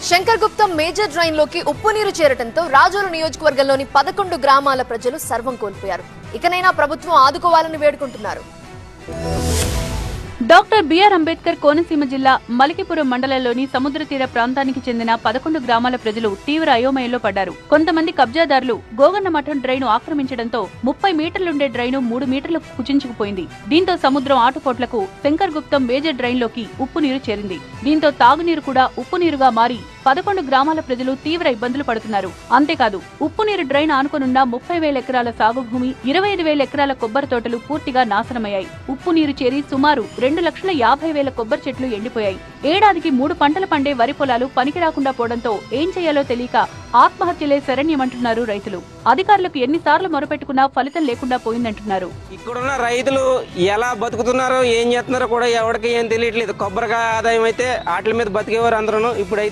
Shankar గుప్తం major drain లోకి ఉప్పు నీరు చేరటంతో రాజోలు నియోజకవర్గంలోని 11 గ్రామాల ప్రజలు సర్వం కోల్పోయారు. ఇకనైనా ప్రభుత్వం ఆదుకోవాలని వేడుకుంటున్నారు. డాక్టర్ బిఆర్ అంబేద్కర్ కోనసీమ జిల్లా మలికిపురం మండలంలోని సముద్ర తీర ప్రాంతానికి చెందిన 11 గ్రామాల ప్రజలు తీవ్ర అయోమయంలో పడ్డారు. కొంతమంది కబ్జాదారులు గోగన్న మఠం డ్రైను ఆక్రమించడంతో 30 మీటర్లుండే డ్రైను 3 మీటర్లకు కుచించుకుపోయింది. దీంతో సముద్రం ఆటుపోట్లకు శంకర్ గుప్తం మేజర్ డ్రైన్లోకి ఉప్పు నీరు చేరింది. దీంతో తాగునీరు కూడా ఉప్పు నీరుగా మారి 11 గ్రామాల ప్రజలు తీవ్ర ఇబ్బందులు పడుతున్నారు. అంతేకాదు ఉప్పు నీరు డ్రైన్ ఆనుకునున్న 30,000 ఎకరాల సాగు భూమి, 25,000 ఎకరాల కొబ్బరి తోటలు పూర్తిగా నాశనమయ్యాయి. ఉప్పు నీరు చేరి సుమారు 2,50,000 కొబ్బరి చెట్లు ఎండిపోయాయి. ఏడాదికి 3 పంటలు పండే వరి పొలాలు పనికి రాకుండా పోవడంతో ఏం చేయాలో తెలియక ఆత్మహత్యలే శరణ్యమంటున్నారు రైతులు. అధికారులకు ఎన్నిసార్లు మొరపెట్టుకున్నా ఫలితం లేకుండా పోయిందంటున్నారు. ఇక్కడున్న రైతులు ఎలా బతుకుతున్నారో ఏం చేస్తున్నారో కూడా ఎవరికి ఏం తెలియట్లేదు. కొబ్బరికాయ ఆదాయం అయితే వాటి మీద బతికేవారు అందరూ. ఇప్పుడు